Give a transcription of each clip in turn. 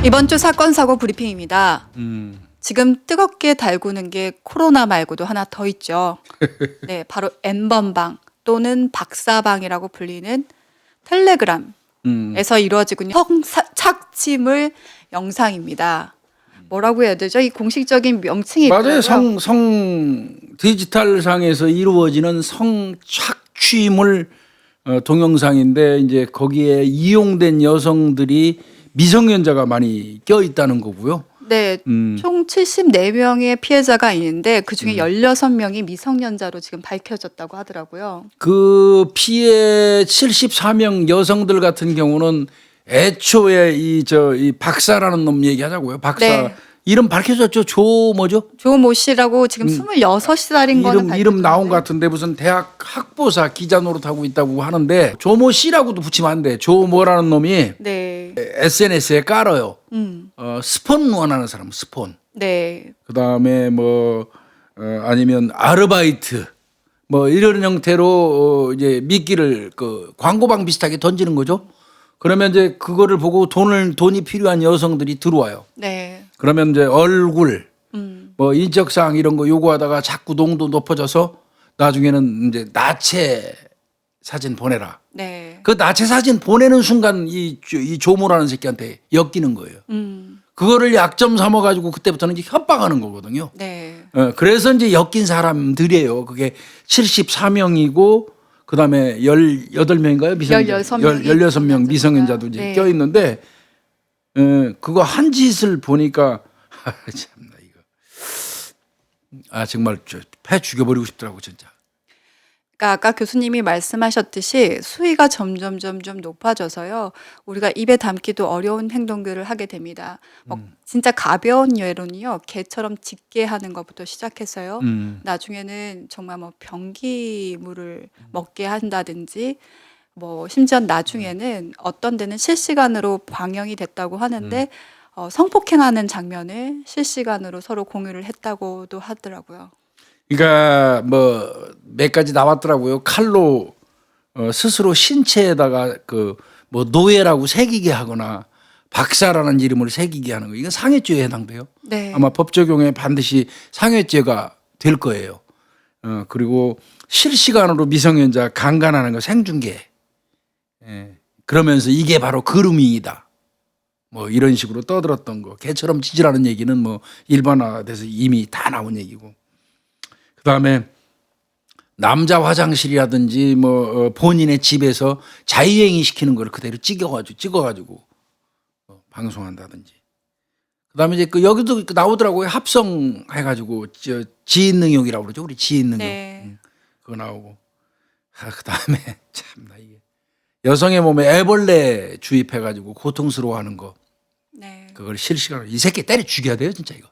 이번 주 사건 사고 브리핑입니다. 지금 뜨겁게 달구는 게 코로나 말고도 하나 더 있죠. 네, 바로 N번방 또는 박사방이라고 불리는 텔레그램에서 이루어지고 있는 성착취물 영상입니다. 뭐라고 해야 되죠? 이 공식적인 명칭이 맞아요. 있더라고요. 성 디지털상에서 이루어지는 성착취물 동영상인데 이제 거기에 이용된 여성들이 미성년자가 많이 껴 있다는 거고요. 네, 총 74명의 피해자가 있는데 그중에 16명이 미성년자로 지금 밝혀졌다고 하더라고요. 그 피해 74명 여성들 같은 경우는 애초에 이 박사라는 놈 얘기하자고요. 박사. 네. 이름 밝혀졌죠. 뭐죠? 조모 씨라고 지금 26살인 거는 이름 나온 밝혀졌는데. 것 같은데 무슨 대학 학보사 기자 노릇하고 있다고 하는데 조모 씨라고도 붙이면 안 돼. 조모라는 놈이 네. SNS에 깔아요. 스폰 원하는 사람 스폰. 네. 그다음에 아니면 아르바이트 뭐 이런 형태로 이제 미끼를 그 광고방 비슷하게 던지는 거죠. 그러면 이제 그거를 보고 돈이 필요한 여성들이 들어와요. 네. 그러면 이제 얼굴 뭐 인적사항 이런 거 요구하다가 자꾸 농도 높아져서 나중에는 이제 나체 사진 보내라. 네. 그 나체 사진 보내는 순간 이 조모라는 새끼한테 엮이는 거예요. 그거를 약점 삼아 가지고 그때부터는 이제 협박하는 거거든요. 네. 그래서 이제 엮인 사람들이에요. 그게 74명이고 그다음에 18명인가요? 16명 미성년자도 이제 네. 껴 있는데 그거 한 짓을 보니까 참나 이거 정말 패 죽여버리고 싶더라고 진짜. 그러니까 아까 교수님이 말씀하셨듯이 수위가 점점 높아져서요. 우리가 입에 담기도 어려운 행동들을 하게 됩니다. 진짜 가벼운 예로는요. 개처럼 짖게 하는 것부터 시작해서요. 나중에는 정말 뭐 변기물을 먹게 한다든지 뭐 심지어 나중에는 어떤 데는 실시간으로 방영이 됐다고 하는데 성폭행하는 장면을 실시간으로 서로 공유를 했다고도 하더라고요. 그러니까 뭐 몇 가지 나왔더라고요. 칼로 스스로 신체에다가 뭐 노예라고 새기게 하거나 박사라는 이름을 새기게 하는 거. 이건 상해죄에 해당돼요. 네. 아마 법 적용에 반드시 상해죄가 될 거예요. 그리고 실시간으로 미성년자 강간하는 거 생중계. 그러면서 이게 바로 그루밍이다. 뭐 이런 식으로 떠들었던 거. 개처럼 짖으라는 얘기는 뭐 일반화돼서 이미 다 나온 얘기고. 그다음에 남자 화장실이라든지 뭐 본인의 집에서 자유행위 시키는 걸 그대로 찍어가지고 방송한다든지. 그다음에 이제 여기도 나오더라고요. 합성해가지고 지인 능욕이라고 그러죠. 우리 지인 능욕. 네. 그거 나오고. 그다음에 참나 이게 여성의 몸에 애벌레 주입해가지고 고통스러워하는 거. 네. 그걸 실시간으로 이 새끼 때려 죽여야 돼요, 진짜 이거.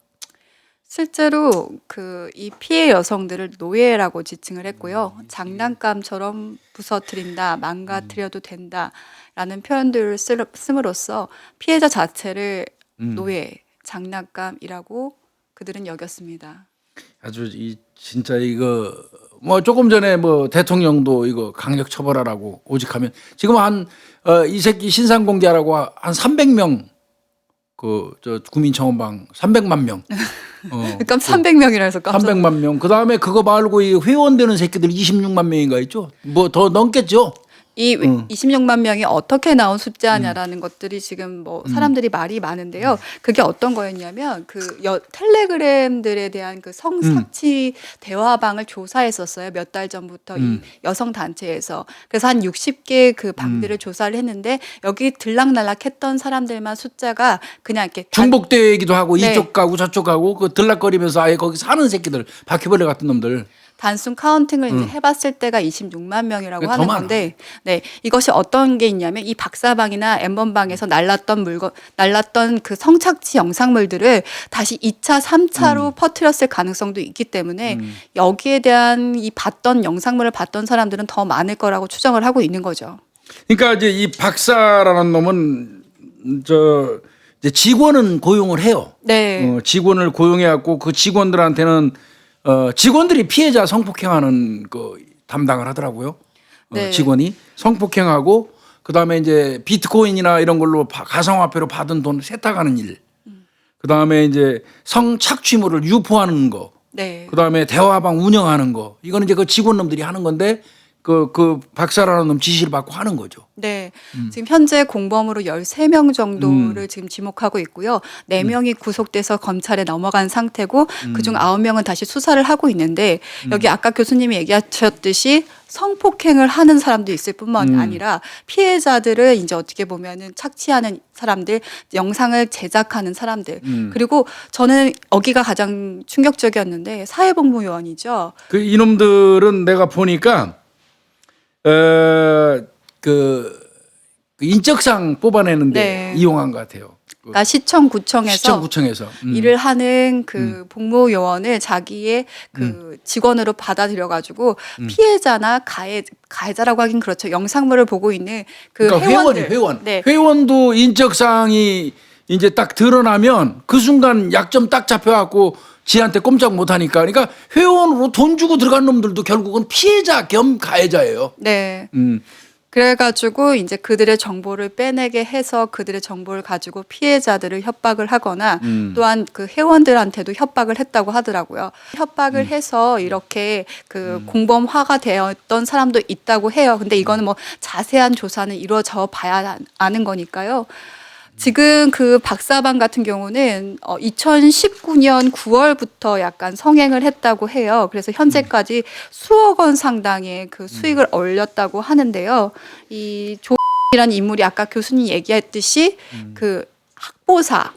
실제로 이 피해 여성들을 노예라고 지칭을 했고요. 장난감처럼 부서뜨린다, 망가뜨려도 된다라는 표현들을 씀으로써 피해자 자체를 노예, 장난감이라고 그들은 여겼습니다. 아주 진짜 이거 뭐 조금 전에 뭐 대통령도 이거 강력 처벌하라고 오직하면 지금 이 새끼 신상 공개하라고 한 300명 국민청원방 300만 명. 그러니까 300명이라 해서 깜짝 300만 명. 그다음에 그거 말고 이 회원되는 새끼들 26만 명인가 있죠? 뭐 더 넘겠죠? 이 26만 명이 어떻게 나온 숫자냐라는 것들이 지금 뭐 사람들이 말이 많은데요. 그게 어떤 거였냐면 텔레그램들에 대한 그 성착취 대화방을 조사했었어요. 몇 달 전부터 이 여성 단체에서. 그래서 한 60개 그 방들을 조사를 했는데 여기 들락날락했던 사람들만 숫자가 그냥 이렇게 중복되기도 하고 네. 이쪽 가고 저쪽 가고 그 들락거리면서 아예 거기 사는 새끼들 바퀴벌레 같은 놈들. 단순 카운팅을 이제 해봤을 때가 26만 명이라고 그게 하는 더 건데, 네, 이것이 어떤 게 있냐면 이 박사방이나 N번방에서 날랐던 그 성착취 영상물들을 다시 2차, 3차로 퍼뜨렸을 가능성도 있기 때문에 여기에 대한 영상물을 봤던 사람들은 더 많을 거라고 추정을 하고 있는 거죠. 그러니까 이제 이 박사라는 놈은 이제 직원은 고용을 해요. 네. 직원을 고용해갖고 그 직원들한테는 직원들이 피해자 성폭행하는 거 담당을 하더라고요. 네. 직원이 성폭행하고 그다음에 이제 비트코인이나 이런 걸로 가상화폐로 받은 돈 세탁하는 일. 그다음에 이제 성착취물을 유포하는 거. 네. 그다음에 대화방 운영하는 거. 이거는 이제 그 직원놈들이 하는 건데 그 박사라는 놈 지시를 받고 하는 거죠. 네. 지금 현재 공범으로 13명 정도를 지금 지목하고 있고요. 4명이 구속돼서 검찰에 넘어간 상태고 그중 9명은 다시 수사를 하고 있는데 여기 아까 교수님이 얘기하셨듯이 성폭행을 하는 사람도 있을 뿐만 아니라 피해자들을 이제 어떻게 보면은 착취하는 사람들, 영상을 제작하는 사람들. 그리고 저는 여기가 가장 충격적이었는데 사회복무요원이죠. 그 이놈들은 내가 보니까 그 인적상 뽑아내는데 네. 이용한 것 같아요. 그러니까 시청구청에서 시청구청에서 일을 하는 그 복무요원을 자기의 그 직원으로 받아들여 가지고 피해자나 가해자라고 하긴 그렇죠. 영상물을 보고 있는 그 그러니까 회원들. 회원. 네. 회원도 인적사항이 이제 딱 드러나면 그 순간 약점 딱 잡혀갖고 지한테 꼼짝 못하니까 그러니까 회원으로 돈 주고 들어간 놈들도 결국은 피해자 겸 가해자예요. 네. 그래가지고 이제 그들의 정보를 빼내게 해서 그들의 정보를 가지고 피해자들을 협박을 하거나 또한 그 회원들한테도 협박을 했다고 하더라고요. 협박을 해서 이렇게 그 공범화가 되었던 사람도 있다고 해요. 근데 이거는 뭐 자세한 조사는 이루어져 봐야 아는 거니까요. 지금 그 박사방 같은 경우는 2019년 9월부터 약간 성행을 했다고 해요. 그래서 현재까지 수억 원 상당의 그 수익을 올렸다고 하는데요. 이 조이라는 인물이 아까 교수님 얘기했듯이 그 학보사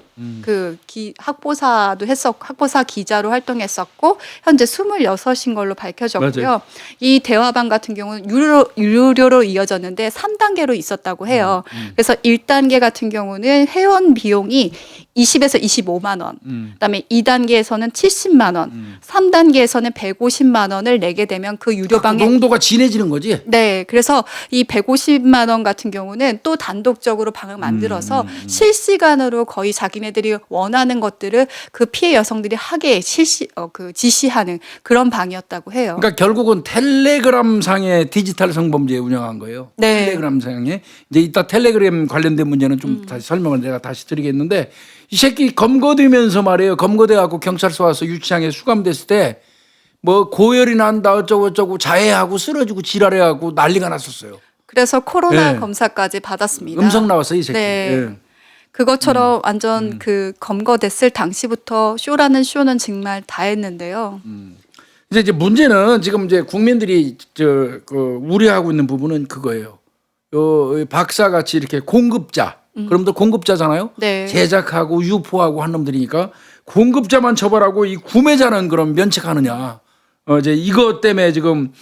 학보사도 학보사 기자로 활동했었고 현재 26인 걸로 밝혀졌고요. 맞아요. 이 대화방 같은 경우는 유료로 이어졌는데 3단계로 있었다고 해요. 그래서 1단계 같은 경우는 회원 비용이 20에서 25만 원. 그다음에 2단계에서는 70만 원. 3단계에서는 150만 원을 내게 되면 그 유료방에 농도가 진해지는 거지. 네, 그래서 이 150만 원 같은 경우는 또 단독적으로 방을 만들어서 실시간으로 거의 자기네들이 원하는 것들을 그 피해 여성들이 하게 지시하는 그런 방이었다고 해요. 그러니까 결국은 텔레그램 상의 디지털 성범죄 운영한 거예요. 네. 텔레그램 상에 이제 이따 텔레그램 관련된 문제는 좀 다시 설명을 내가 다시 드리겠는데 이 새끼 검거되면서 말이에요. 검거돼 갖고 경찰서 와서 유치장에 수감됐을 때 뭐 고열이 난다 어쩌고 자해하고 쓰러지고 지랄해하고 난리가 났었어요. 그래서 코로나 네. 검사까지 받았습니다. 음성 나왔어요 이 새끼. 네. 예. 그것처럼 완전 그 검거됐을 당시부터 쇼라는 쇼는 정말 다 했는데요. 이제 문제는 지금 이제 국민들이 우려하고 있는 부분은 그거예요. 요 박사 같이 이렇게 공급자, 그럼들 공급자잖아요. 네. 제작하고 유포하고 한 놈들이니까 공급자만 처벌하고 이 구매자는 그럼 면책하느냐? 이제 이것 때문에 지금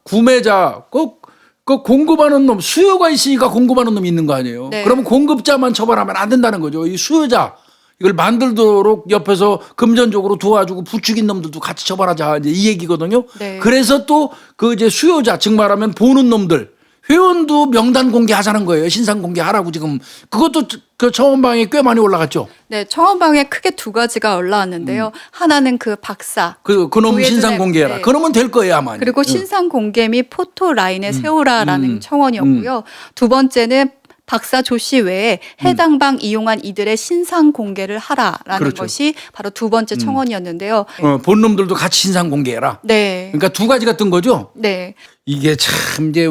구매자 꼭 공급하는 놈 수요가 있으니까 공급하는 놈이 있는 거 아니에요. 네. 그러면 공급자만 처벌하면 안 된다는 거죠. 이 수요자 이걸 만들도록 옆에서 금전적으로 도와주고 부추긴 놈들도 같이 처벌하자 이제 이 얘기거든요. 네. 그래서 또 그 이제 수요자 즉 말하면 보는 놈들 회원도 명단 공개하자는 거예요. 신상 공개하라고 지금 그것도 그 청원방에 꽤 많이 올라갔죠. 네, 청원방에 크게 두 가지가 올라왔는데요. 하나는 그 박사. 그놈 조혜진의- 신상 공개해라. 네. 그러면 될 거예요 아마. 그리고 신상 공개 및 포토 라인에 세우라라는 청원이었고요. 두 번째는 박사 조 씨 외에 해당 방 이용한 이들의 신상 공개를 하라라는 그렇죠. 것이 바로 두 번째 청원이었는데요. 본 놈들도 같이 신상 공개해라. 네. 그러니까 두 가지가 뜬 거죠. 네. 이게 참 이제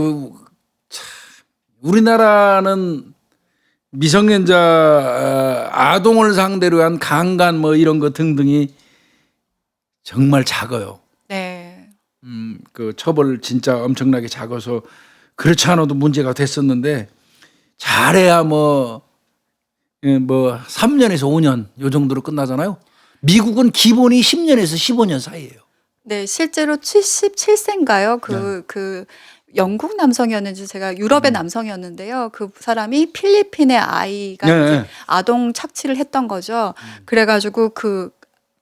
우리나라는 미성년자 아동을 상대로 한 강간 뭐 이런 거 등등이 정말 작아요. 네. 그 처벌 진짜 엄청나게 작아서 그렇지 않아도 문제가 됐었는데 잘해야 뭐 3년에서 5년 요 정도로 끝나잖아요. 미국은 기본이 10년에서 15년 사이예요. 네, 실제로 77세인가요? 그 영국 남성이었는지 제가 유럽의 남성이었는데요. 그 사람이 필리핀의 아이가 네. 이제 아동 착취를 했던 거죠. 그래가지고 그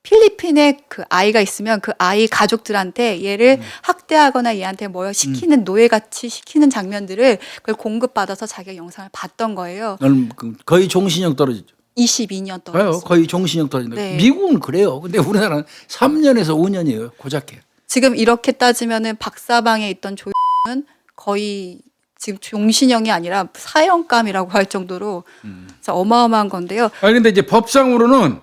필리핀에 그 아이가 있으면 그 아이 가족들한테 얘를 학대하거나 얘한테 뭐 시키는 노예같이 시키는 장면들을 그걸 공급받아서 자기가 영상을 봤던 거예요. 넌 거의 종신형 떨어지죠. 22년 봐요. 동안. 거의 종신형 떨어진다. 네. 미국은 그래요. 근데 우리나라는 3년에서 5년이에요. 고작해. 지금 이렇게 따지면은 박사방에 있던 조는 거의 지금 종신형이 아니라 사형감이라고 할 정도로 진짜 어마어마한 건데요. 아니 근데 이제 법상으로는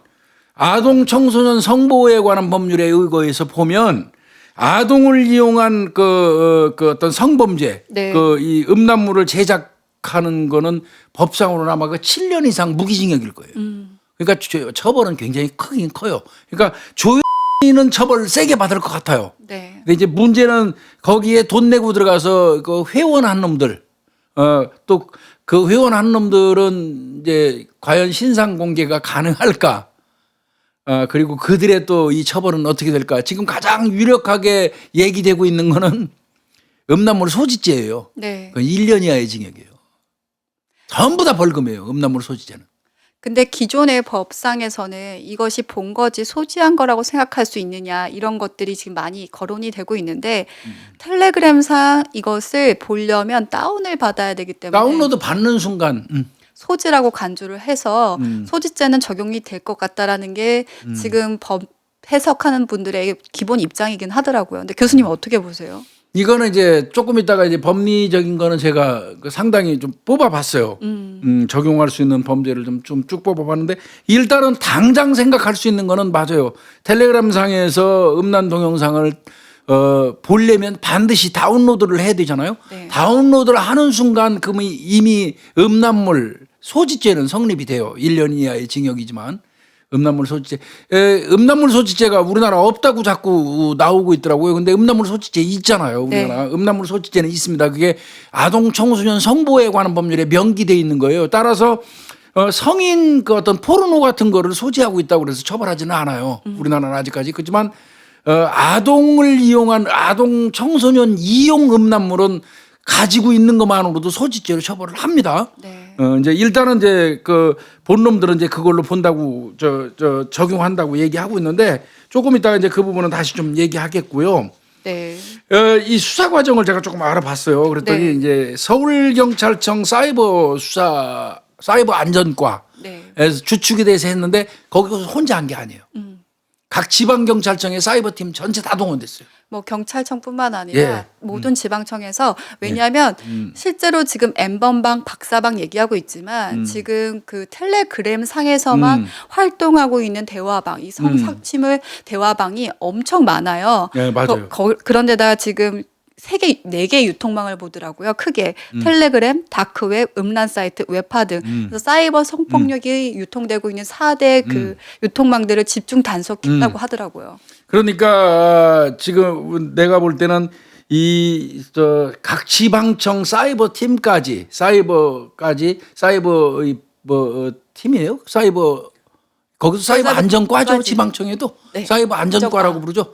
아동 청소년 성보호에 관한 법률에 의거해서 보면 아동을 이용한 그 어떤 성범죄, 네. 이 음란물을 제작하는 거는 법상으로는 아마 그 7년 이상 무기징역일 거예요. 그러니까 처벌은 굉장히 크긴 커요. 그러니까 조인은 처벌 세게 받을 것 같아요. 네. 근데 이제 문제는 거기에 돈 내고 들어가서 그 회원한 놈들, 또 그 회원한 놈들은 이제 과연 신상 공개가 가능할까? 그리고 그들의 또 이 처벌은 어떻게 될까? 지금 가장 유력하게 얘기되고 있는 거는 음란물 소지죄예요. 네. 그 1년 이하의 징역이에요. 전부 다 벌금이에요. 음란물 소지죄는. 근데 기존의 법상에서는 이것이 본거지 소지한 거라고 생각할 수 있느냐 이런 것들이 지금 많이 거론이 되고 있는데 텔레그램상 이것을 보려면 다운을 받아야 되기 때문에 다운로드 받는 순간 소지라고 간주를 해서 소지죄는 적용이 될 것 같다라는 게 지금 법 해석하는 분들의 기본 입장이긴 하더라고요. 근데 교수님 어떻게 보세요? 이거는 이제 조금 있다가 이제 법리적인 거는 제가 상당히 좀 뽑아봤어요. 적용할 수 있는 범죄를 좀 쭉 뽑아봤는데 일단은 당장 생각할 수 있는 거는 맞아요. 텔레그램 상에서 음란 동영상을 보려면 반드시 다운로드를 해야 되잖아요. 네. 다운로드를 하는 순간 그러면 이미 음란물 소지죄는 성립이 돼요. 1년 이하의 징역이지만. 음란물 소지죄. 음란물 소지죄가 우리나라 없다고 자꾸 나오고 있더라고요. 근데 음란물 소지죄 있잖아요. 우리나라. 네. 음란물 소지죄는 있습니다. 그게 아동 청소년 성보호에 관한 법률에 명기돼 있는 거예요. 따라서 성인 그 어떤 포르노 같은 거를 소지하고 있다고 그래서 처벌하지는 않아요. 우리나라는 아직까지. 그렇지만 아동을 이용한 아동 청소년 이용 음란물은 가지고 있는 것만으로도 소지죄로 처벌을 합니다. 네. 이제 일단은 이제 그 본놈들은 이제 그걸로 본다고 적용한다고 얘기하고 있는데 조금 있다가 이제 그 부분은 다시 좀 얘기하겠고요. 네. 이 수사 과정을 제가 조금 알아봤어요. 그랬더니 네. 이제 서울경찰청 사이버 안전과에서 네. 주축이 돼서 했는데 거기서 혼자 한 게 아니에요. 각 지방경찰청의 사이버팀 전체 다 동원됐어요. 뭐 경찰청뿐만 아니라 예. 모든 지방청에서 왜냐하면 실제로 지금 N번방 박사방 얘기하고 있지만 지금 그 텔레그램 상에서만 활동하고 있는 대화방 이 성착취물 대화방이 엄청 많아요. 네, 맞아요. 그런데다가 지금 세계 4개 유통망을 보더라고요. 크게 텔레그램, 다크웹, 음란 사이트, 웹화 등 그래서 사이버 성폭력이 유통되고 있는 4대 그 유통망들을 집중 단속했다고 하더라고요. 그러니까 지금 내가 볼 때는 각 지방청 사이버 팀까지 사이버 팀이에요. 거기서 사이버 안전과죠. 지방청에도 네. 사이버 안전과라고 부르죠.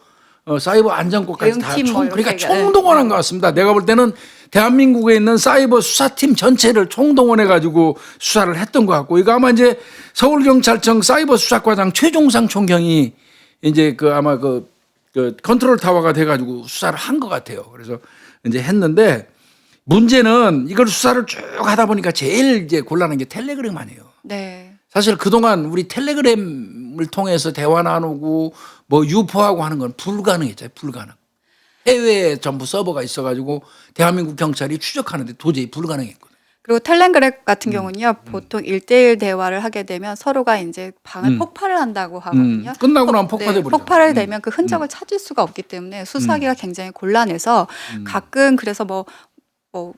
사이버 안전과까지 다 대응팀 뭐 그러니까 이렇게 총동원한 것 같습니다. 내가 볼 때는 대한민국에 있는 사이버 수사팀 전체를 총동원해 가지고 수사를 했던 것 같고 이거 아마 이제 서울경찰청 사이버 수사과장 최종상 총경이 이제 아마 그 컨트롤 타워가 돼 가지고 수사를 한 것 같아요. 그래서 이제 했는데 문제는 이걸 수사를 쭉 하다 보니까 제일 이제 곤란한 게 텔레그램 아니에요. 네. 사실 그동안 우리 텔레그램을 통해서 대화 나누고 뭐 유포하고 하는 건 불가능했죠. 불가능. 해외에 전부 서버가 있어가지고 대한민국 경찰이 추적하는데 도저히 불가능했거든요. 그리고 텔레그램 같은 경우는요, 보통 1대1 대화를 하게 되면 서로가 이제 방을 폭발을 한다고 하거든요. 끝나고 나면 폭파돼버리죠. 폭발을 되면 그 흔적을 찾을 수가 없기 때문에 수사하기가 굉장히 곤란해서 가끔 그래서 뭐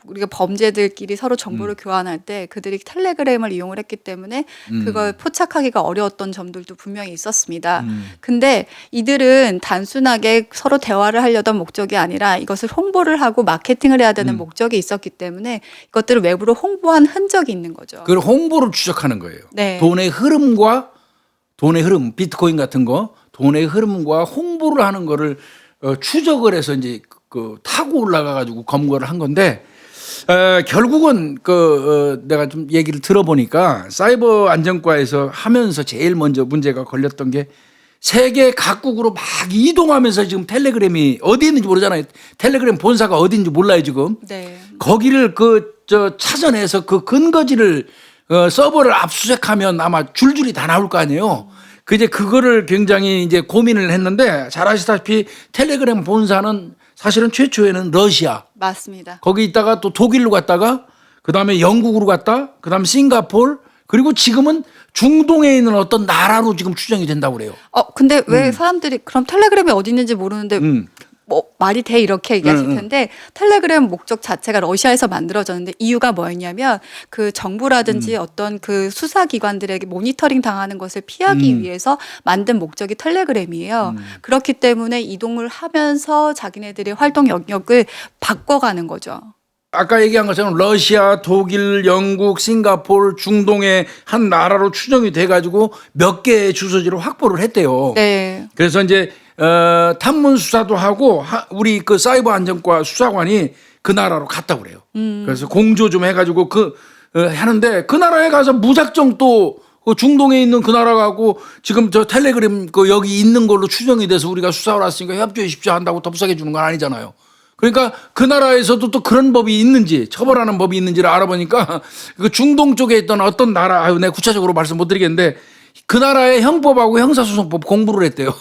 우리가 범죄들끼리 서로 정보를 교환할 때 그들이 텔레그램을 이용을 했기 때문에 그걸 포착하기가 어려웠던 점들도 분명히 있었습니다. 근데 이들은 단순하게 서로 대화를 하려던 목적이 아니라 이것을 홍보를 하고 마케팅을 해야 되는 목적이 있었기 때문에 이것들을 외부로 홍보한 흔적이 있는 거죠. 그걸 홍보를 추적하는 거예요. 네. 돈의 흐름, 비트코인 같은 거, 돈의 흐름과 홍보를 하는 거를 추적을 해서 이제 타고 올라가 가지고 검거를 한 건데 결국은 내가 좀 얘기를 들어보니까 사이버 안전과에서 하면서 제일 먼저 문제가 걸렸던 게 세계 각국으로 막 이동하면서 지금 텔레그램이 어디 있는지 모르잖아요. 텔레그램 본사가 어디인지 몰라요 지금. 네. 거기를 찾아내서 그 근거지를 서버를 압수수색하면 아마 줄줄이 다 나올 거 아니에요. 그거를 굉장히 이제 고민을 했는데 잘 아시다시피 텔레그램 본사는 사실은 최초에는 러시아 맞습니다. 거기 있다가 또 독일로 갔다가 그다음에 영국으로 갔다 그다음에 싱가포르 그리고 지금은 중동에 있는 어떤 나라로 지금 추정이 된다고 그래요. 근데 왜 사람들이 그럼 텔레그램이 어디 있는지 모르는데 뭐 말이 돼 이렇게 얘기하실 텐데 텔레그램 목적 자체가 러시아에서 만들어졌는데 이유가 뭐였냐면 그 정부라든지 어떤 그 수사기관들에게 모니터링 당하는 것을 피하기 위해서 만든 목적이 텔레그램이에요. 그렇기 때문에 이동을 하면서 자기네들의 활동 영역을 바꿔가는 거죠. 아까 얘기한 것처럼 러시아, 독일, 영국, 싱가포르, 중동의 한 나라로 추정이 돼가지고 몇 개의 주소지를 확보를 했대요. 네. 그래서 이제 탐문 수사도 하고 우리 그 사이버 안전과 수사관이 그 나라로 갔다고 그래요. 그래서 공조 좀 해가지고 하는데 그 나라에 가서 무작정 또 그 중동에 있는 그 나라 가고 지금 저 텔레그램 그 여기 있는 걸로 추정이 돼서 우리가 수사를 왔으니까 협조해 주십시오 한다고 덥석해 주는 건 아니잖아요. 그러니까 그 나라에서도 또 그런 법이 있는지 처벌하는 법이 있는지를 알아보니까 그 중동 쪽에 있던 어떤 나라 내가 구체적으로 말씀 못 드리겠는데 그 나라의 형법하고 형사소송법 공부를 했대요.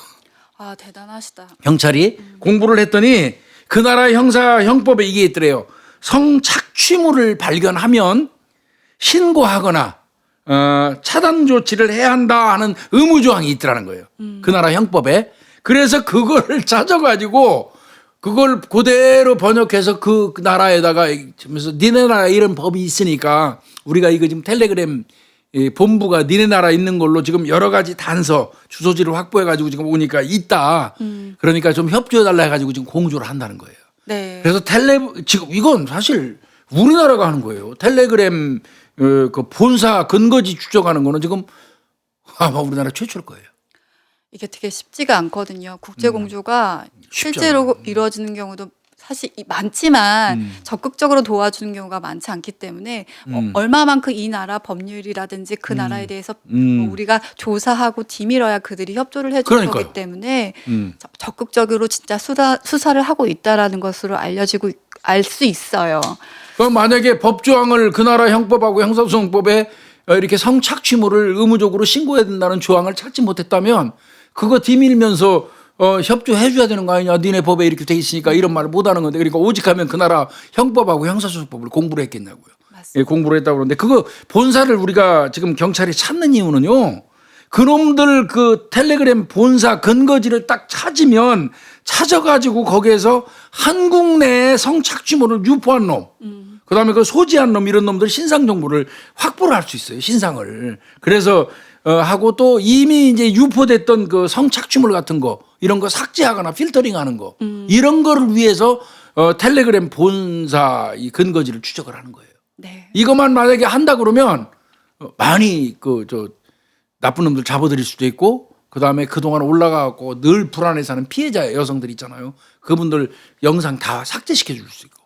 아 대단하시다. 경찰이 공부를 했더니 그 나라 형법에 이게 있더래요. 성착취물을 발견하면 신고하거나 차단 조치를 해야 한다 하는 의무 조항이 있더라는 거예요. 그 나라 형법에. 그래서 그거를 찾아가지고 그걸 그대로 번역해서 그 나라에다가 그러면서 니네 나라 이런 법이 있으니까 우리가 이거 지금 텔레그램 본부가 니네 나라 있는 걸로 지금 여러 가지 단서 주소지를 확보해 가지고 지금 오니까 있다. 그러니까 좀 협조해 달라 해 가지고 지금 공조를 한다는 거예요. 네. 그래서 지금 이건 사실 우리나라가 하는 거예요. 텔레그램 그 본사 근거지 추적하는 거는 지금 아마 우리나라 최초일 거예요. 이게 되게 쉽지가 않거든요. 국제 공조가 실제로 이루어지는 경우도 사실 많지만 적극적으로 도와주는 경우가 많지 않기 때문에 얼마만큼 이 나라 법률이라든지 그 나라에 대해서 뭐 우리가 조사하고 뒤밀어야 그들이 협조를 해줄 그러니까요. 거기 때문에 적극적으로 진짜 수사를 하고 있다라는 것으로 알 수 있어요. 그럼 만약에 법조항을 그 나라 형법하고 형사소송법에 이렇게 성착취물을 의무적으로 신고해야 된다는 조항을 찾지 못했다면 그거 뒤밀면서 협조해 줘야 되는 거 아니냐. 니네 법에 이렇게 돼 있으니까 이런 말을 못 하는 건데 그러니까 오직하면 그 나라 형법하고 형사소송법을 공부를 했겠냐고요. 예, 공부를 했다고 그러는데 그거 본사를 우리가 지금 경찰이 찾는 이유는요. 그놈들 그 텔레그램 본사 근거지를 딱 찾아가지고 거기에서 한국 내에 성착취물을 유포한 놈, 그다음에 그 소지한 놈 이런 놈들 신상 정보를 확보를 할 수 있어요. 신상을. 그래서 하고 또 이미 이제 유포됐던 그 성착취물 같은 거 이런 거 삭제하거나 필터링하는 거 이런 거를 위해서 텔레그램 본사 이 근거지를 추적을 하는 거예요. 네. 이것만 만약에 한다 그러면 많이 나쁜 놈들 잡아들일 수도 있고 그다음에 그동안 올라가고 늘 불안해 사는 피해자 여성들 있잖아요. 그분들 영상 다 삭제시켜 줄 수 있고.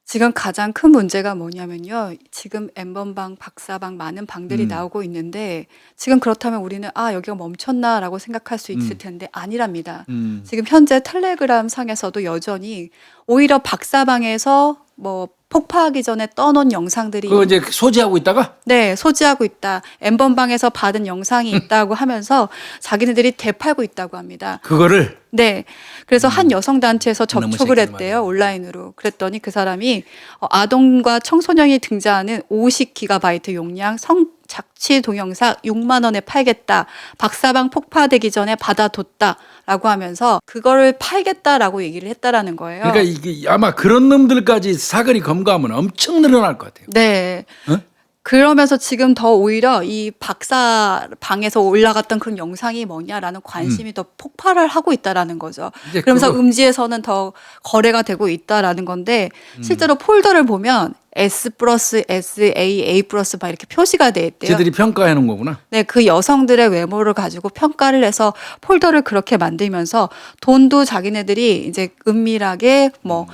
지금 가장 큰 문제가 뭐냐면요. 지금 N번방, 박사방 많은 방들이 나오고 있는데 지금 그렇다면 우리는 여기가 멈췄나라고 생각할 수 있을 텐데 아니랍니다. 지금 현재 텔레그램 상에서도 여전히 오히려 박사방에서 뭐 폭파하기 전에 떠놓은 영상들이 그거 이제 소지하고 있다가 네, 소지하고 있다. N번방에서 받은 영상이 있다고 하면서 자기네들이 되팔고 있다고 합니다. 그거를 네. 그래서 한 여성단체에서 그놈의 접촉을 새끼들 했대요. 말이야. 온라인으로. 그랬더니 그 사람이 아동과 청소년이 등장하는 50GB 용량 성착취 동영상 6만 원에 팔겠다. 박사방 폭파되기 전에 받아뒀다라고 하면서 그거를 팔겠다라고 얘기를 했다라는 거예요. 그러니까 이게 아마 그런 놈들까지 사거리 검거하면 엄청 늘어날 것 같아요. 네. 어? 그러면서 지금 더 오히려 이 박사 방에서 올라갔던 그런 영상이 뭐냐라는 관심이 더 폭발을 하고 있다라는 거죠. 이제 그러면서 그거- 음지에서는 더 거래가 되고 있다라는 건데 실제로 폴더를 보면 S 플러스 S, A 플러스 막 이렇게 표시가 돼 있대요. 쟤들이 평가해 놓은 거구나. 네, 그 여성들의 외모를 가지고 평가를 해서 폴더를 그렇게 만들면서 돈도 자기네들이 이제 은밀하게 뭐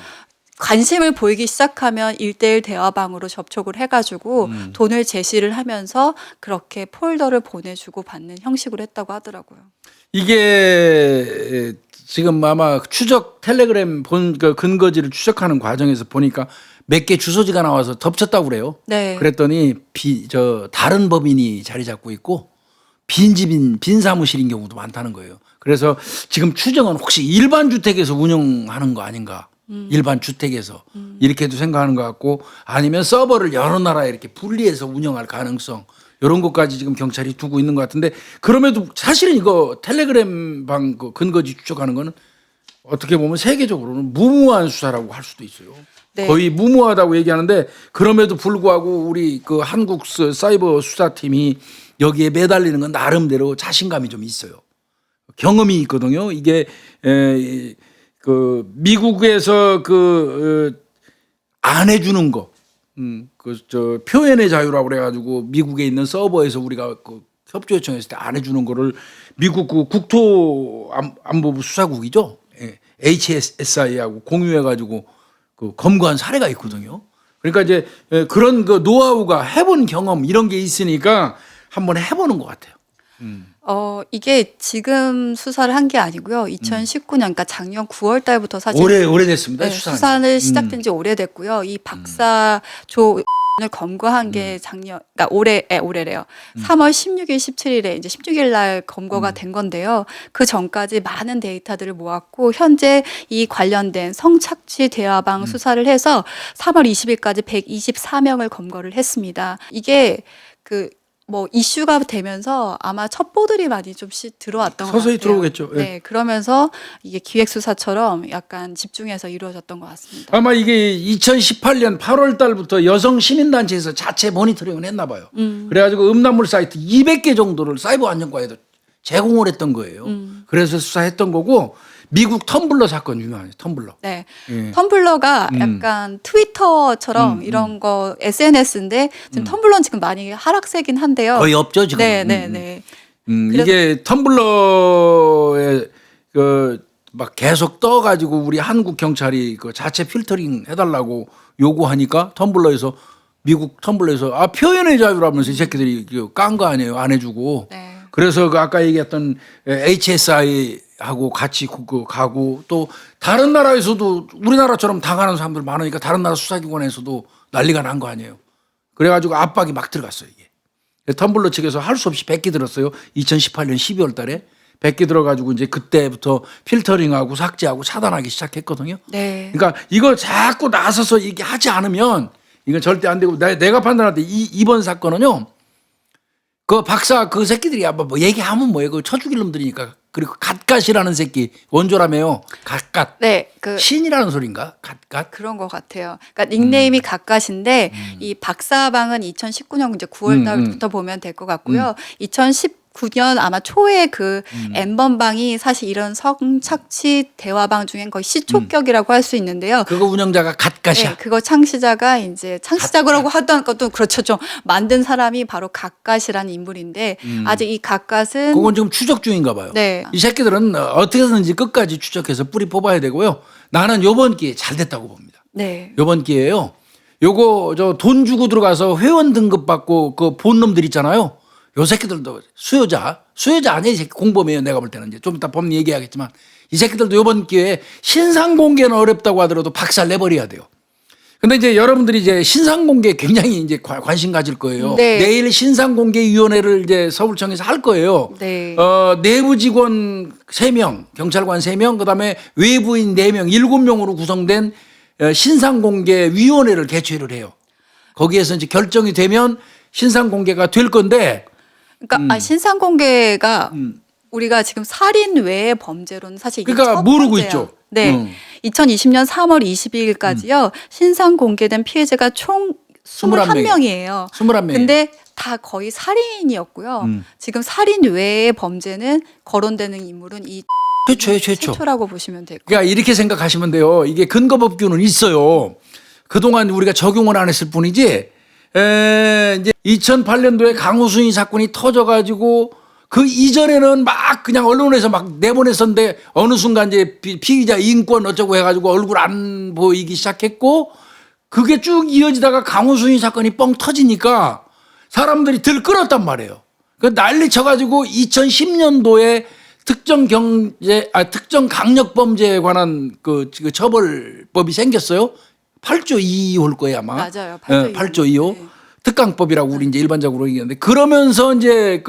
관심을 보이기 시작하면 1대1 대화방으로 접촉을 해가지고 돈을 제시를 하면서 그렇게 폴더를 보내주고 받는 형식으로 했다고 하더라고요. 이게 지금 아마 추적 텔레그램 그 근거지를 추적하는 과정에서 보니까 몇 개 주소지가 나와서 덮쳤다고 그래요. 네. 그랬더니 다른 법인이 자리 잡고 있고 빈 사무실인 경우도 많다는 거예요. 그래서 지금 추정은 혹시 일반 주택에서 운영하는 거 아닌가? 일반 주택에서 이렇게도 생각하는 것 같고, 아니면 서버를 여러 나라에 이렇게 분리해서 운영할 가능성, 이런 것까지 지금 경찰이 두고 있는 것 같은데, 그럼에도 사실은 이거 텔레그램 방 그 근거지 추적하는 거는 어떻게 보면 세계적으로는 무모한 수사라고 할 수도 있어요. 네. 거의 무모하다고 얘기하는데, 그럼에도 불구하고 우리 그 한국 사이버 수사팀이 여기에 매달리는 건 나름대로 자신감이 좀 있어요. 경험이 있거든요. 이게 그 미국에서 안 해주는 거, 저 표현의 자유라고 그래가지고 미국에 있는 서버에서 우리가 그 협조 요청했을 때 안 해주는 거를 미국 그 국토안보부 수사국이죠. HSI하고 공유해가지고 그 검거한 사례가 있거든요. 그러니까 이제 그런 그 노하우가 해본 경험 이런 게 있으니까 한번 해보는 것 같아요. 이게 지금 수사를 한 게 아니고요. 2019년, 그러니까 작년 9월 달부터 사실 오래됐습니다. 네, 수사는. 수사는 시작된 지 오래됐고요. 이 박사 조을 검거한 게 그러니까 올해래요. 3월 16일, 17일에 이제 16일 날 검거가 된 건데요. 그 전까지 많은 데이터들을 모았고 현재 이 관련된 성착취 대화방 수사를 해서 3월 20일까지 124명을 검거를 했습니다. 이게 뭐 이슈가 되면서 아마 첩보들이 많이 좀씩 들어왔던 것 같아요. 서서히 들어오겠죠. 예. 네, 그러면서 이게 기획수사처럼 약간 집중해서 이루어졌던 것 같습니다. 아마 이게 2018년 8월 달부터 여성 시민단체에서 자체 모니터링을 했나 봐요. 그래가지고 음란물 사이트 200개 정도를 사이버 안전과에도 제공을 했던 거예요. 그래서 수사했던 거고, 미국 텀블러 사건 유명하죠. 텀블러. 네. 예. 텀블러가 약간 트위터처럼 이런 거 SNS인데 지금 텀블러는 지금 많이 하락세긴 한데요. 거의 없죠 지금. 네, 네, 네. 이게 텀블러에 막 계속 떠가지고 우리 한국 경찰이 그 자체 필터링 해달라고 요구하니까 텀블러에서 미국 텀블러에서 표현의 자유라면서 이 새끼들이 깐 거 아니에요. 안 해주고. 네. 그래서 그 아까 얘기했던 HSI하고 같이 가고, 또 다른 나라에서도 우리나라처럼 당하는 사람들 많으니까 다른 나라 수사기관에서도 난리가 난 거 아니에요. 그래가지고 압박이 막 들어갔어요 이게. 텀블러 측에서 할 수 없이 100개 들었어요. 2018년 12월 달에 100개 들어가지고 이제 그때부터 필터링하고 삭제하고 차단하기 시작했거든요. 네. 그러니까 이거 자꾸 나서서 이게 하지 않으면 이건 절대 안 되고, 내가 판단할 때 이번 사건은요. 그 박사 그 새끼들이 아마 뭐 얘기하면 뭐예요? 그 쳐죽일 놈들이니까. 그리고 갓갓이라는 새끼 원조라며요. 갓갓. 네, 신이라는 소린가? 갓갓. 그런 것 같아요. 그러니까 닉네임이 갓갓인데 이 박사방은 2019년 이제 9월 달부터 보면 될 것 같고요. 2019년 아마 초에 그 N번방이 사실 이런 성착취 대화방 중엔 거의 시초격이라고 할 수 있는데요. 그거 운영자가 갓갓이야. 네, 그거 창시자가 이제 창시자라고 하던 것도 그렇죠. 좀 만든 사람이 바로 갓갓이라는 인물인데 아직 이 갓갓은 그건 지금 추적 중인가 봐요. 네. 이 새끼들은 어떻게 해서든지 끝까지 추적해서 뿌리 뽑아야 되고요. 나는 요번 기회에 잘 됐다고 봅니다. 네. 요번 기회에요. 요거 저 돈 주고 들어가서 회원 등급 받고 그 본 놈들 있잖아요. 요 새끼들도 수요자 아니야 이 새끼. 공범이에요. 내가 볼 때는 이제 좀 이따 법리 얘기하겠지만, 이 새끼들도 요번 기회에 신상 공개는 어렵다고 하더라도 박살 내버려야 돼요. 근데 이제 여러분들이 이제 신상 공개 굉장히 이제 관심 가질 거예요. 네. 내일 신상 공개 위원회를 이제 서울청에서 할 거예요. 네. 내부 직원 3명, 경찰관 3명, 그다음에 외부인 4명, 7명으로 구성된 신상 공개 위원회를 개최를 해요. 거기에서 이제 결정이 되면 신상 공개가 될 건데, 그러니까 신상 공개가 우리가 지금 살인 외의 범죄로는 사실 이게 그러니까 첫 모르고 번째예요. 있죠. 네. 2020년 3월 22일까지요. 신상 공개된 피해자가 총 21명이에요. 21명. 근데 다 거의 살인이었고요. 지금 살인 외의 범죄는 거론되는 인물은 이 최초라고 보시면 되고. 그러니까 이렇게 생각하시면 돼요. 이게 근거법규는 있어요. 그동안 우리가 적용을 안 했을 뿐이지, 이제 2008년도에 강우순이 사건이 터져가지고 그 이전에는 막 그냥 언론에서 막 내보냈었는데 어느 순간 이제 피의자 인권 어쩌고 해가지고 얼굴 안 보이기 시작했고, 그게 쭉 이어지다가 강우순이 사건이 뻥 터지니까 사람들이 들끓었단 말이에요. 그 난리 쳐가지고 2010년도에 특정 강력 범죄에 관한 그 처벌법이 생겼어요. 8조 2호 올 거예요 아마. 맞아요. 8조 2호. 네. 특강법이라고 우리 이제 일반적으로 얘기하는데 그러면서 이제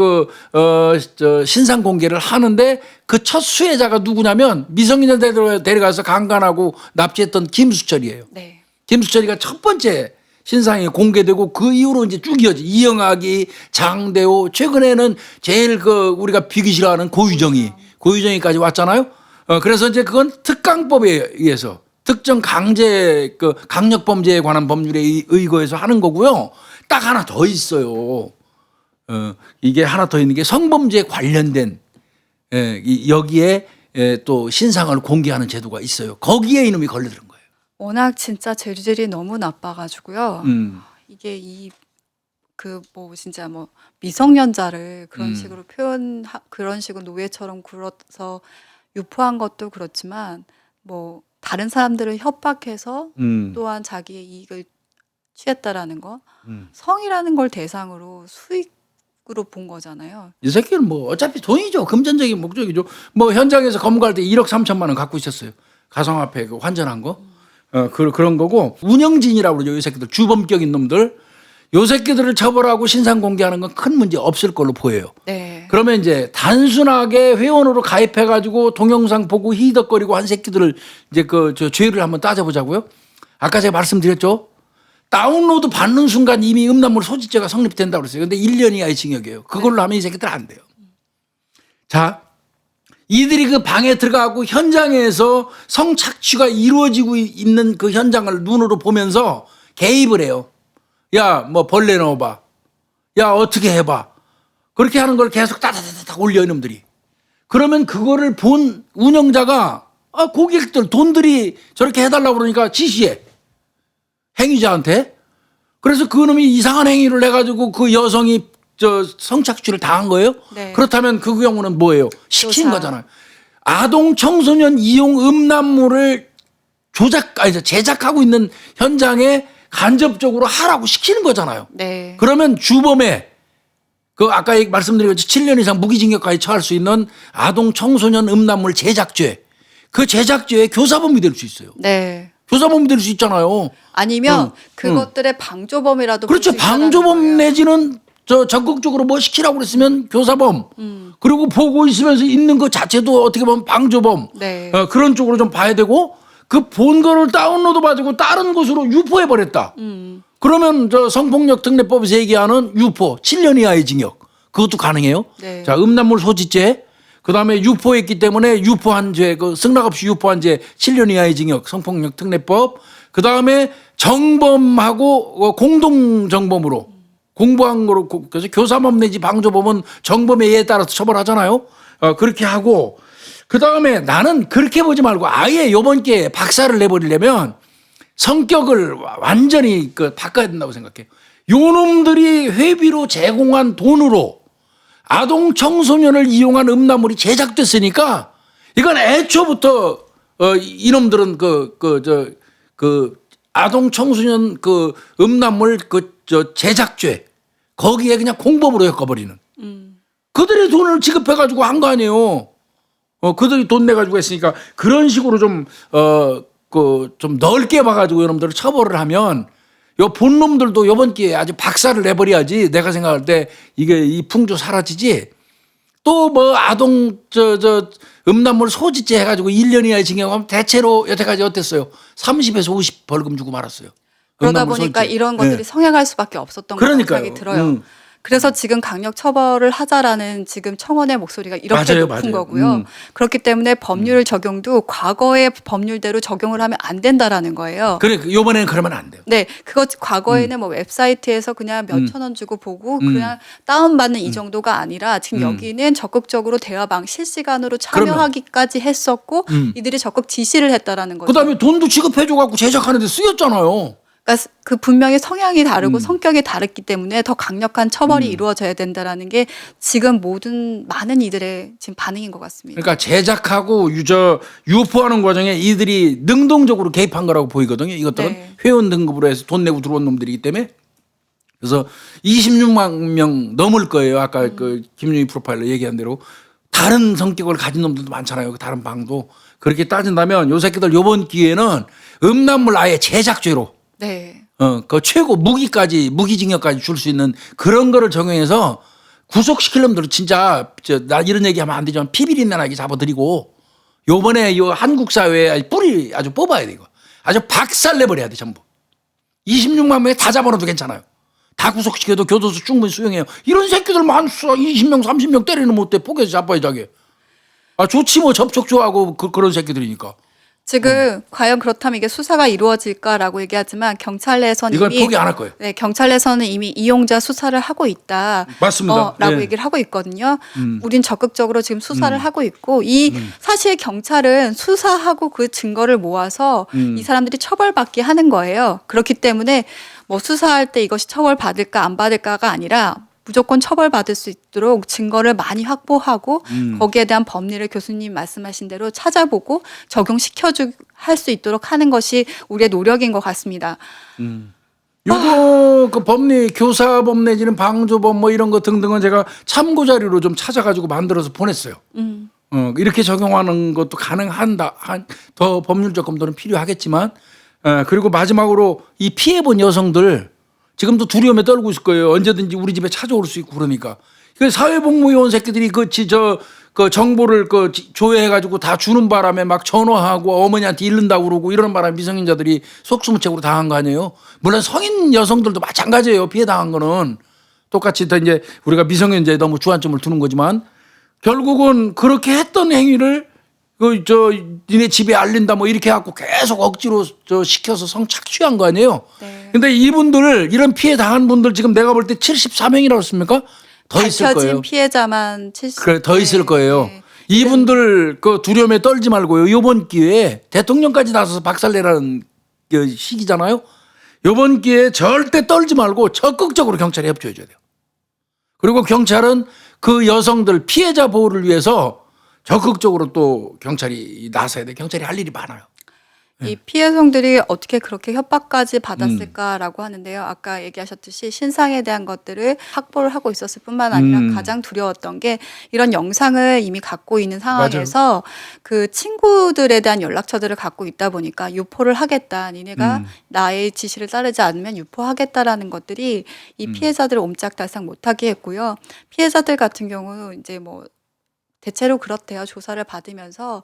신상 공개를 하는데 그 첫 수혜자가 누구냐면 미성년자 데려가서 강간하고 납치했던 김수철이에요. 네. 김수철이가 첫 번째 신상이 공개되고 그 이후로 이제 쭉 이어지 이영학이 장대호 최근에는 제일 우리가 비기 싫어하는 고유정이까지 왔잖아요. 그래서 이제 그건 특강법에 의해서 특정 강력 범죄에 관한 법률에 의거해서 하는 거고요. 딱 하나 더 있어요. 이게 하나 더 있는 게 성범죄에 관련된 여기에 또 신상을 공개하는 제도가 있어요. 거기에 이놈이 걸려드는 거예요. 워낙 진짜 재질이 너무 나빠가지고요. 이게 진짜 미성년자를 그런 식으로 그런 식으로 노예처럼 굴어서 유포한 것도 그렇지만 다른 사람들을 협박해서 또한 자기의 이익을 취했다라는 거, 성이라는 걸 대상으로 수익으로 본 거잖아요. 이 새끼는 어차피 돈이죠. 금전적인 목적이죠. 현장에서 검거할 때 1억 3천만 원 갖고 있었어요. 가상화폐 환전한 거. 그런 거고 운영진이라고 그러죠. 이 새끼들 주범격인 놈들. 요 새끼들을 처벌하고 신상 공개하는 건 큰 문제 없을 걸로 보여요. 네. 그러면 이제 단순하게 회원으로 가입해가지고 동영상 보고 히덕거리고 한 새끼들을 이제 죄를 한번 따져보자고요. 아까 제가 말씀드렸죠. 다운로드 받는 순간 이미 음란물 소지죄가 성립된다고 그랬어요. 근데 1년 이하의 징역이에요. 그걸로 하면 이 새끼들 안 돼요. 자, 이들이 그 방에 들어가고 현장에서 성착취가 이루어지고 있는 그 현장을 눈으로 보면서 개입을 해요. 야, 벌레 넣어봐. 야, 어떻게 해봐. 그렇게 하는 걸 계속 따다다닥 올려, 이놈들이. 그러면 그거를 본 운영자가, 고객들, 돈들이 저렇게 해달라고 그러니까 지시해. 행위자한테. 그래서 그 놈이 이상한 행위를 해가지고 그 여성이 성착취를 당한 거예요? 네. 그렇다면 그 경우는 뭐예요? 시킨 조사. 거잖아요. 아동 청소년 이용 음란물을 제작하고 있는 현장에 간접적으로 하라고 시키는 거잖아요. 네. 그러면 주범에 아까 말씀드린 것처럼 7년 이상 무기징역까지 처할 수 있는 아동 청소년 음란물 제작죄, 그 제작죄의 교사범이 될 수 있어요. 네. 교사범이 될 수 있잖아요. 아니면 그것들의 방조범이라도 그렇죠. 볼수 있다라는 방조범 거예요. 내지는 적극적으로 시키라고 그랬으면 교사범. 그리고 보고 있으면서 있는 것 자체도 어떻게 보면 방조범. 네. 그런 쪽으로 좀 봐야 되고 그 본 거를 다운로드 받고 다른 곳으로 유포해 버렸다. 그러면 성폭력 특례법에서 얘기하는 유포 7년 이하의 징역. 그것도 가능해요. 네. 자, 음란물 소지죄. 그다음에 유포했기 때문에 유포한 죄, 승낙 없이 유포한 죄 7년 이하의 징역, 성폭력 특례법. 그다음에 정범하고 공동 정범으로 공부한 거로 그래서 교사범 내지 방조범은 정범의 예에 따라서 처벌하잖아요. 그렇게 하고 그다음에 나는 그렇게 보지 말고 아예 요번 기회에 박살을 내버리려면 성격을 완전히 바꿔야 된다고 생각해요. 요 놈들이 회비로 제공한 돈으로 아동 청소년을 이용한 음란물이 제작됐으니까 이건 애초부터 이놈들은 아동 청소년 음란물 제작죄 거기에 그냥 공범으로 엮어버리는 그들이 돈을 지급해가지고 한 거 아니에요. 그들이 돈 내가지고 했으니까 그런 식으로 좀 넓게 봐가지고 여러분들을 처벌을 하면 요 본놈들도 요번 기회에 아주 박살을 내버려야지. 내가 생각할 때 이게 이 풍조 사라지지. 또 아동 음란물 소지죄 해가지고 1년 이하의 징역하면 대체로 여태까지 어땠어요? 30에서 50 벌금 주고 말았어요. 그러다 보니까 소지죄. 이런 것들이 네. 성행할 수밖에 없었던 거 그러니까요. 생각이 들어요. 그래서 지금 강력 처벌을 하자라는 지금 청원의 목소리가 이렇게 맞아요, 높은 맞아요. 거고요. 그렇기 때문에 법률 적용도 과거의 법률대로 적용을 하면 안 된다라는 거예요. 그래, 요번에는 그러면 안 돼요. 네, 그거 과거에는 웹사이트에서 그냥 몇천 원 주고 보고 그냥 다운받는 이 정도가 아니라 지금 여기는 적극적으로 대화방 실시간으로 참여하기까지 했었고 이들이 적극 지시를 했다라는 거죠. 그다음에 돈도 지급해줘갖고 제작하는데 쓰였잖아요. 그러니까 그 분명히 성향이 다르고 성격이 다르기 때문에 더 강력한 처벌이 이루어져야 된다라는 게 지금 많은 이들의 지금 반응인 것 같습니다. 그러니까 제작하고 유포하는 과정에 이들이 능동적으로 개입한 거라고 보이거든요. 이것들은 네. 회원 등급으로 해서 돈 내고 들어온 놈들이기 때문에. 그래서 26만 명 넘을 거예요. 아까 김윤희 프로파일러 얘기한 대로 다른 성격을 가진 놈들도 많잖아요. 다른 방도. 그렇게 따진다면 요 새끼들 요번 기회는 음란물 아예 제작죄로 네. 그 최고 무기징역까지 줄 수 있는 그런 거를 적용해서 구속시키려면 진짜 나 이런 얘기하면 안 되지만 피비린내 나게 잡아드리고 요번에 요 한국 사회에 뿌리 아주 뽑아야 돼 이거. 아주 박살내버려야 돼 전부. 26만 명에 다 잡아놔도 괜찮아요. 다 구속시켜도 교도소 충분히 수용해요. 이런 새끼들 많수 20명 30명 때리는 못돼 포개서 잡아야 자기. 좋지 뭐 접촉 좋아하고 그런 새끼들이니까. 지금 과연 그렇다면 이게 수사가 이루어질까라고 얘기하지만 경찰 내에서는 이건 이미 포기 안 할 거예요. 네, 경찰 내에서는 이미 이용자 수사를 하고 있다. 맞습니다. 라고 예. 얘기를 하고 있거든요. 우린 적극적으로 지금 수사를 하고 있고 사실 경찰은 수사하고 그 증거를 모아서 이 사람들이 처벌받게 하는 거예요. 그렇기 때문에 뭐 수사할 때 이것이 처벌받을까 안 받을까가 아니라 무조건 처벌받을 수 있도록 증거를 많이 확보하고 거기에 대한 법리를 교수님 말씀하신 대로 찾아보고 할 수 있도록 하는 것이 우리의 노력인 것 같습니다. 요거 그 법리 교사법 내지는 방조법 뭐 이런 거 등등은 제가 참고 자료로 좀 찾아가지고 만들어서 보냈어요. 이렇게 적용하는 것도 가능한다. 더 법률적 검토는 필요하겠지만 그리고 마지막으로 이 피해본 여성들 지금도 두려움에 떨고 있을 거예요. 언제든지 우리 집에 찾아올 수 있고 그러니까. 그 사회복무요원 새끼들이 그 정보를 조회해가지고 다 주는 바람에 막 전화하고 어머니한테 잃는다고 그러고 이러는 바람에 미성년자들이 속수무책으로 당한 거 아니에요. 물론 성인 여성들도 마찬가지예요. 피해 당한 거는. 똑같이 더 이제 우리가 미성년자에 너무 주안점을 두는 거지만 결국은 그렇게 했던 행위를 니네 집에 알린다 뭐 이렇게 해갖고 계속 억지로 시켜서 성착취한 거 아니에요. 네. 근데 이분들 이런 피해 당한 분들 지금 내가 볼 때 74명이라고 했습니까? 더 있을 밝혀진 거예요. 피해자만 70. 그래 더 있을 거예요. 네. 이분들 그 두려움에 떨지 말고요. 이번 기회에 대통령까지 나서서 박살내라는 그 시기잖아요. 이번 기회에 절대 떨지 말고 적극적으로 경찰에 협조해 줘야 돼요. 그리고 경찰은 그 여성들 피해자 보호를 위해서 적극적으로 또 경찰이 나서야 돼. 경찰이 할 일이 많아요. 이 피해성들이 어떻게 그렇게 협박까지 받았을까라고 하는데요. 아까 얘기하셨듯이 신상에 대한 것들을 확보를 하고 있었을 뿐만 아니라 가장 두려웠던 게 이런 영상을 이미 갖고 있는 상황에서 그 친구들에 대한 연락처들을 갖고 있다 보니까 유포를 하겠다. 니네가 나의 지시를 따르지 않으면 유포하겠다라는 것들이 이 피해자들을 옴짝달싹 못하게 했고요. 피해자들 같은 경우 이제 뭐 대체로 그렇대요. 조사를 받으면서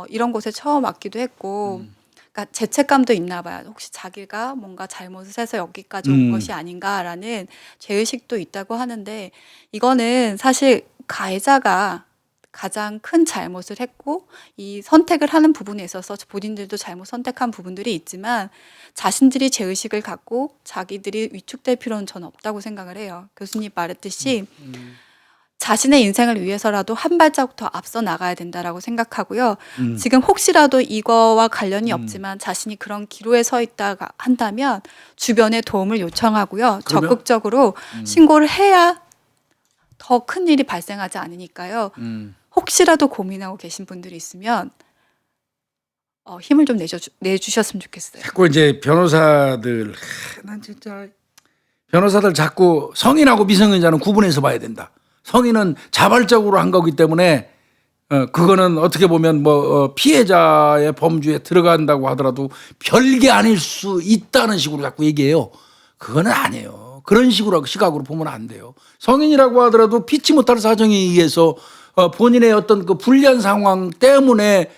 이런 곳에 처음 왔기도 했고, 그러니까 죄책감도 있나 봐요. 혹시 자기가 뭔가 잘못을 해서 여기까지 온 것이 아닌가라는 죄의식도 있다고 하는데, 이거는 사실 가해자가 가장 큰 잘못을 했고, 이 선택을 하는 부분에 있어서 본인들도 잘못 선택한 부분들이 있지만, 자신들이 죄의식을 갖고 자기들이 위축될 필요는 저는 없다고 생각을 해요. 교수님 말했듯이, 자신의 인생을 위해서라도 한 발자국 더 앞서 나가야 된다라고 생각하고요. 지금 혹시라도 이거와 관련이 없지만 자신이 그런 기로에 서 있다가 한다면 주변에 도움을 요청하고요. 그러면? 적극적으로 신고를 해야 더 큰 일이 발생하지 않으니까요. 혹시라도 고민하고 계신 분들이 있으면 힘을 좀 내주셨으면 좋겠어요. 자꾸 이제 변호사들 난 진짜 변호사들 자꾸 성인하고 미성년자는 구분해서 봐야 된다. 성인은 자발적으로 한 거기 때문에 그거는 어떻게 보면 뭐 피해자의 범주에 들어간다고 하더라도 별게 아닐 수 있다는 식으로 자꾸 얘기해요. 그거는 아니에요. 그런 식으로 시각으로 보면 안 돼요. 성인이라고 하더라도 피치 못할 사정에 의해서 본인의 어떤 그 불리한 상황 때문에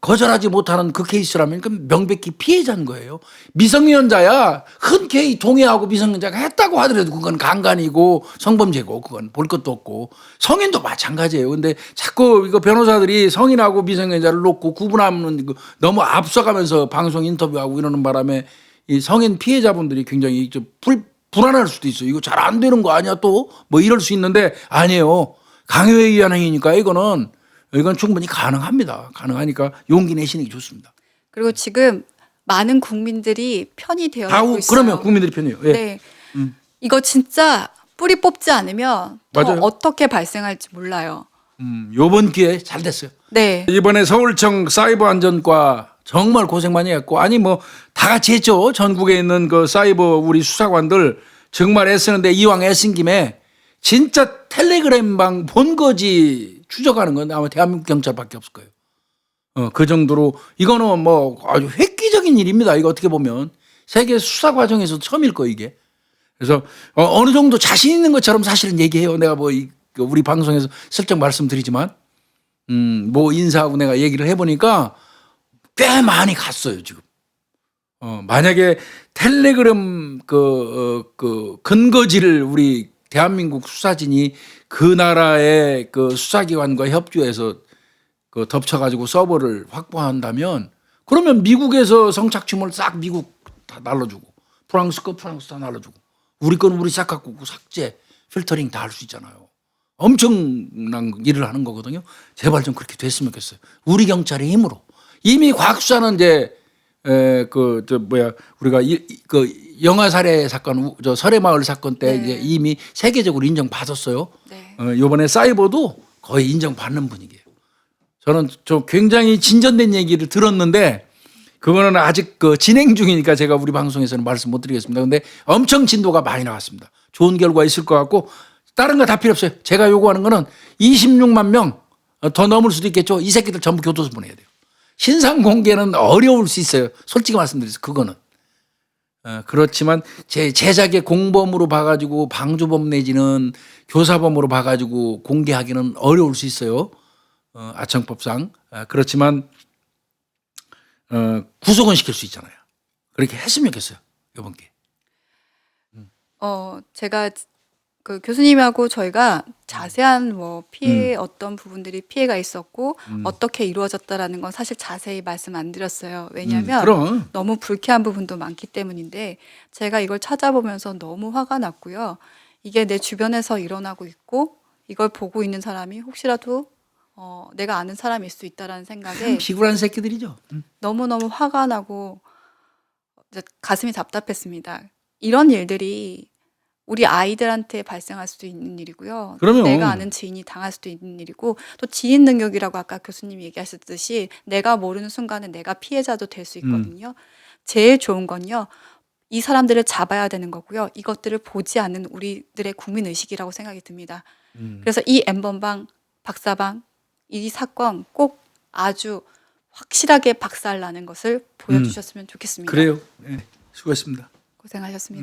거절하지 못하는 그 케이스라면 그 명백히 피해자인 거예요. 미성년자야 흔쾌히 동의하고 미성년자가 했다고 하더라도 그건 강간이고 성범죄고 그건 볼 것도 없고 성인도 마찬가지예요. 근데 자꾸 이거 변호사들이 성인하고 미성년자를 놓고 구분하는 너무 앞서가면서 방송 인터뷰하고 이러는 바람에 이 성인 피해자분들이 굉장히 좀 불안할 수도 있어요. 이거 잘 안 되는 거 아니야 또 뭐 이럴 수 있는데 아니에요. 강요에 의한 행위니까 이건 충분히 가능합니다. 가능하니까 용기 내시는 게 좋습니다. 그리고 지금 많은 국민들이 편이 되어가고 있어요. 그러면 국민들이 편해요. 예. 네. 이거 진짜 뿌리 뽑지 않으면 더 맞아요. 어떻게 발생할지 몰라요. 요번 기회에 잘 됐어요. 네. 이번에 서울청 사이버 안전과 정말 고생 많이 했고 아니 뭐 다 같이 했죠. 전국에 있는 그 사이버 우리 수사관들 정말 애쓰는데 이왕 애쓴 김에 진짜 텔레그램방 본거지 추적하는 건 아마 대한민국 경찰밖에 없을 거예요. 그 정도로 이거는 뭐 아주 획기적인 일입니다. 이거 어떻게 보면 세계 수사 과정에서 처음일 거 이게. 그래서 어느 정도 자신 있는 것처럼 사실은 얘기해요. 내가 뭐 우리 방송에서 슬쩍 말씀드리지만 뭐 인사하고 내가 얘기를 해보니까 꽤 많이 갔어요 지금. 만약에 텔레그램 그 근거지를 우리 대한민국 수사진이 그 나라의 그 수사기관과 협조해서 그 덮쳐가지고 서버를 확보한다면 그러면 미국에서 성착취물 싹 미국 다 날라주고 프랑스 거 프랑스 다 날라주고 우리 건 우리 싹 갖고 삭제 필터링 다 할 수 있잖아요. 엄청난 일을 하는 거거든요. 제발 좀 그렇게 됐으면 좋겠어요. 우리 경찰의 힘으로. 이미 과학수사는 이제 우리가 그 영아 살해 사건, 저 설해마을 사건 때 네. 이제 이미 세계적으로 인정받았어요. 네. 이번에 사이버도 거의 인정받는 분위기예요. 저는 좀 굉장히 진전된 얘기를 들었는데 그거는 아직 그 진행 중이니까 제가 우리 방송에서는 말씀 못 드리겠습니다. 근데 엄청 진도가 많이 나왔습니다. 좋은 결과 있을 것 같고 다른 거 다 필요 없어요. 제가 요구하는 거는 26만 명 더 넘을 수도 있겠죠. 이 새끼들 전부 교도소 보내야 돼요. 신상 공개는 어려울 수 있어요. 솔직히 말씀드려서 그거는. 그렇지만 제 제작의 공범으로 봐가지고 방조범 내지는 교사범으로 봐가지고 공개하기는 어려울 수 있어요. 아청법상. 그렇지만 구속은 시킬 수 있잖아요. 그렇게 했으면 좋겠어요. 이번 기회에. 제가 그 교수님하고 저희가 자세한 뭐 피해 어떤 부분들이 피해가 있었고 어떻게 이루어졌다라는 건 사실 자세히 말씀 안 드렸어요. 왜냐하면 그럼. 너무 불쾌한 부분도 많기 때문인데 제가 이걸 찾아보면서 너무 화가 났고요. 이게 내 주변에서 일어나고 있고 이걸 보고 있는 사람이 혹시라도 내가 아는 사람일 수 있다라는 생각에 비굴한 새끼들이죠. 너무너무 화가 나고 이제 가슴이 답답했습니다. 이런 일들이 우리 아이들한테 발생할 수도 있는 일이고요. 그럼요. 내가 아는 지인이 당할 수도 있는 일이고 또 지인 능력이라고 아까 교수님이 얘기하셨듯이 내가 모르는 순간에 내가 피해자도 될 수 있거든요. 제일 좋은 건요. 이 사람들을 잡아야 되는 거고요. 이것들을 보지 않는 우리들의 국민의식이라고 생각이 듭니다. 그래서 이 N번방, 박사방 이 사건 꼭 아주 확실하게 박살나는 것을 보여주셨으면 좋겠습니다. 그래요. 네, 수고했습니다. 고생하셨습니다.